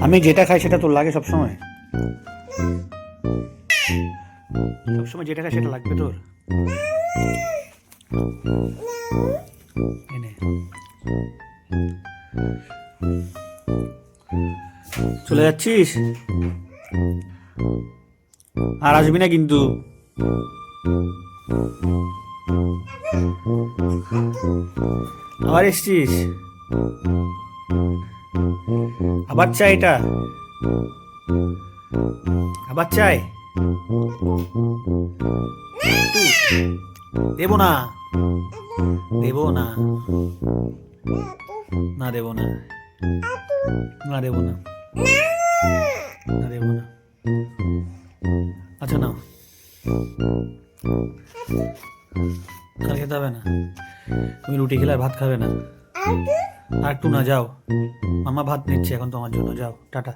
আমি যেটা খাই সেটা তোর লাগে সবসময়? সবসময় যেটা খাই সেটা লাগবে তোর? এনে চলে যাচ্ছিস? আর আসবি না কিন্তু। আবার এসছিস? আবার চাই এটা? আবার চাই? দেবো না, দেবো না, না দেবো না, না দেবো না, না দেবো না। আচ্ছা নাও, আর খেতে হবে না। তুমি রুটি খেলে আর ভাত খাবে না? আর একটু না, যাও, মামা ভাত নিচ্ছে এখন তোমার জন্য, যাও, টাটা।